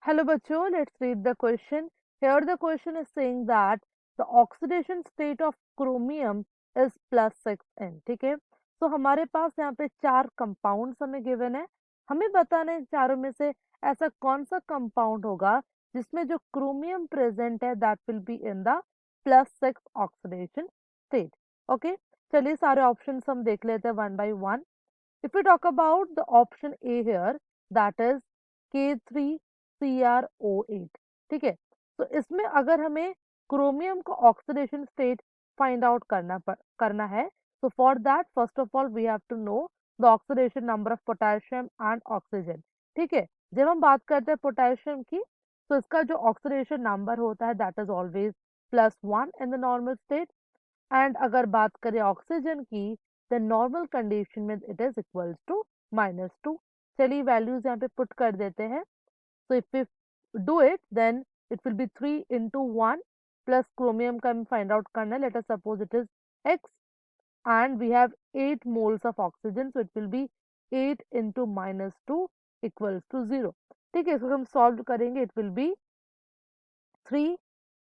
Hello बच्चों, let's read the question. Here the question is saying that the oxidation state of chromium is +6n. ठीक है, तो हमारे पास यहाँ पे चार कंपाउंड्स हमें गिवन है. हमें बताना है चारों में से ऐसा कौन सा कंपाउंड होगा जिसमें जो क्रोमियम प्रेजेंट है that will be in the +6 oxidation state. Okay, चलिए सारे ऑप्शंस हम देख लेते हैं one by one. If we talk about the option A here, that is K3CrO8. ठीक है, तो इसमें अगर हमें क्रोमियम का ऑक्सीडेशन स्टेट फाइंड आउट करना है, तो for that first of all we have to know the oxidation number of potassium and oxygen. ठीक है, जब हम बात करते हैं पोटेशियम की, तो इसका जो ऑक्सीडेशन नंबर होता है that is always +1 in the normal state. And अगर बात करें ऑक्सीजन की, द नॉर्मल कंडीशन में इट इज इक्वल्स टू -2. चलिए वैल्यूज यहाँ पे पुट कर देते हैं. so if we do it then it will be 3 into 1 plus chromium का हमें find out करना है. Let us suppose it is x and we have 8 moles of oxygen, so it will be 8 into -2 equals to 0. ठीक है, इसको हम solve करेंगे. it will be 3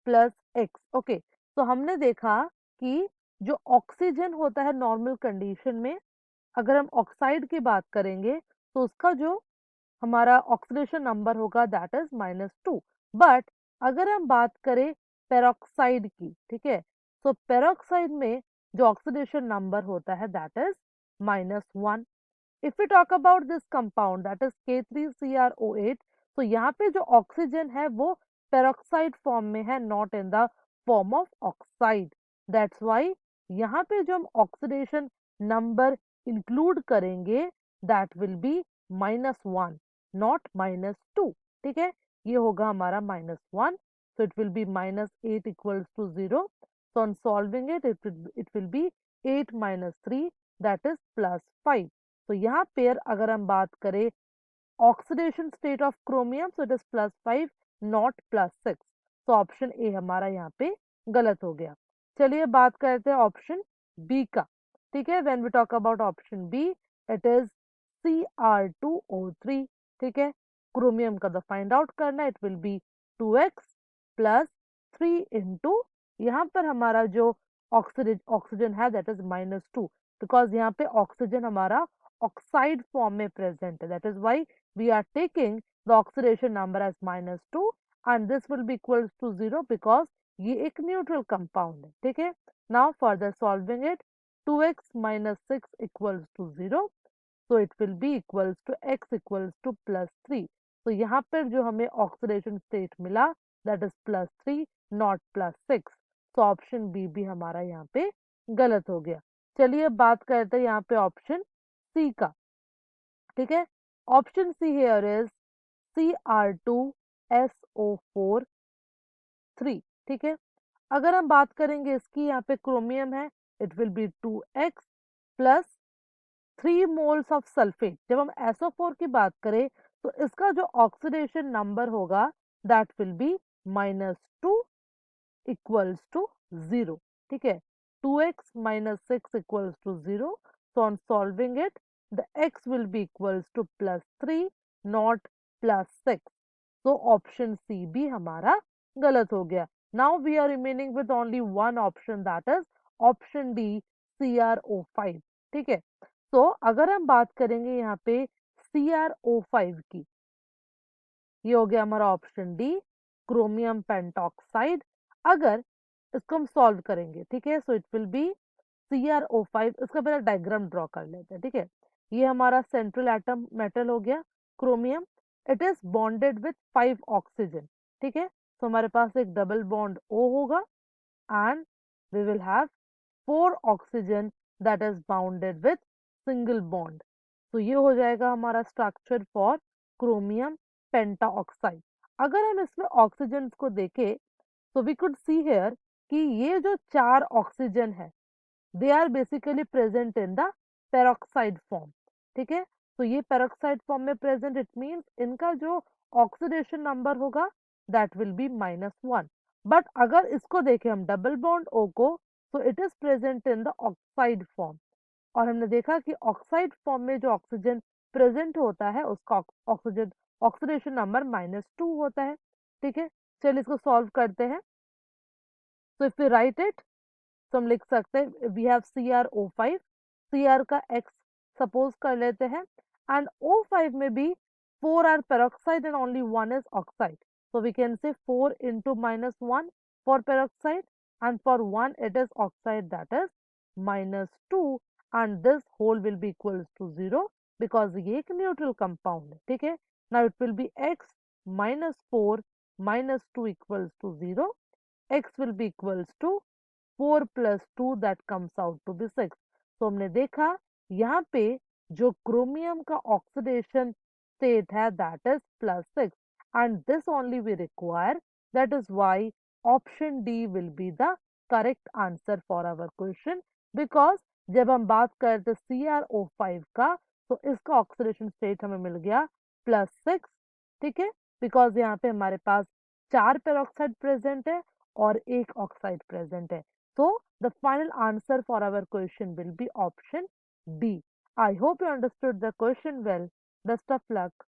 plus x. Okay, तो हमने देखा कि जो ऑक्सीजन होता है नॉर्मल कंडीशन में, अगर हम ऑक्साइड की बात करेंगे तो उसका जो हमारा ऑक्सीडेशन नंबर होगा दैट इज -2. बट अगर हम बात करें पेरोक्साइड की, ठीक है, तो पेरोक्साइड में जो ऑक्सीडेशन नंबर होता है that is -1. If you talk about this compound that is K3CrO8, तो यहाँ पे जो ऑक्सीजन है वो पेरोक्साइड फॉर्म में है, not in the form of oxide. That's why यहाँ पे जो हम ऑक्सीडेशन नंबर इंक्लूड करेंगे दैट विल बी -1 नॉट -2. ठीक है, ये होगा हमारा -1, so it will be -8 equals to 0. So on solving it will be 8 minus 3, that is +5. तो यहाँ पे अगर हम बात करें oxidation state of chromium, so it is +5 not +6. तो ऑप्शन ए हमारा यहाँ पे गलत हो गया. चलिए बात करते हैं ऑप्शन बी का. ठीक है, when we talk about option B it is Cr2O3. ठीक है, क्रोमियम का द फाइंड आउट करना, it will be 2x plus 3 into यहाँ पर हमारा जो ऑक्सीजन है दैट इज -2, बिकॉज यहाँ पे ऑक्सीजन हमारा ऑक्साइड फॉर्म में प्रेजेंट है. That is why we are taking the oxidation number as -2 and this will be equals to 0 because ये एक न्यूट्रल कंपाउंड है. ठीक है, now further solving it, 2x minus 6 equals to 0. So it will be equals to x equals to +3. तो यहाँ पर जो हमें ऑक्सीडेशन स्टेट मिला दैट इज +3 नॉट +6. तो ऑप्शन बी भी हमारा यहाँ पे गलत हो गया. चलिए बात करते हैं यहाँ पे ऑप्शन सी का. ठीक है, option see here is Cr2SO4 3. ठीक है, अगर हम बात करेंगे इसकी, यहाँ पे क्रोमियम है, it will be 2x plus 3 moles of sulphate. जब हम SO4 की बात करें तो इसका जो ऑक्सीडेशन नंबर होगा that will be -2 equals to 0. ठीक है, 2x minus 6 equals to 0. So on solving it, the x will be equals to +3 not +6. So option C भी हमारा गलत हो गया. Now we are remaining with only one option, that is option D CrO5. ठीक है, तो अगर हम बात करेंगे यहाँ पे CrO5 की, ये हो गया हमारा ऑप्शन डी क्रोमियम पेंटॉक्साइड. अगर इसको हम सॉल्व करेंगे, ठीक है, so it will B CrO5. इसका पहले डायग्राम ड्रॉ कर लेते हैं. ठीक है, ये हमारा सेंट्रल एटम मेटल हो गया chromium. It is bonded with 5 oxygen. ठीक है, तो हमारे पास एक डबल बॉन्ड O होगा and we will have 4 oxygen that is bounded with single bond. तो ये हो जाएगा हमारा स्ट्रक्चर फॉर क्रोमियम पेंटाऑक्साइड. अगर हम इसमें ऑक्सीजन को देखें तो वी कुड सी हेयर कि ये जो 4 ऑक्सीजन है they are basically present in the peroxide form. ठीक है, तो ये पेरोक्साइड फॉर्म में प्रेजेंट, इट मींस इनका जो ऑक्सीडेशन नंबर होगा दैट विल बी -1. बट अगर इसको देखें हम डबल बॉन्ड O को, तो it is present in the oxide form. और हमने देखा कि ऑक्साइड फॉर्म में जो ऑक्सीजन प्रेजेंट होता है उसका ऑक्सीजन ऑक्सीडेशन नंबर -2 होता है। ठीक है, चलिए इसको सॉल्व करते हैं। तो इफ यू राइट इट, तो हम लिख सकते हैं वी हैव CrO5, Cr का x सपोज कर लेते हैं, एंड O5 में भी 4 are peroxide and only 1 is oxide, so we can say 4 into -1 for peroxide, and for 1 it is oxide, that is -2, and this whole will be equals to 0 because ये एक neutral compound है। ठीक है, now it will be x -4 -2 equals to 0, x will be equals to 4 plus 2 that comes out to be 6। तो हमने देखा यहाँ पे जो क्रोमियम का ऑक्सीडेशन स्टेट है that is +6, and this only we require, that is why option D will be the correct answer for our question. Because जब हम बात करते CrO5 का, तो इसका ऑक्सीडेशन स्टेट हमें मिल गया +6। ठीक है, बिकॉज यहाँ पे हमारे पास 4 पेरोक्साइड प्रेजेंट है और एक ऑक्साइड प्रेजेंट है। So the final answer for our question will be option D. I hope you understood the question well. Best of luck.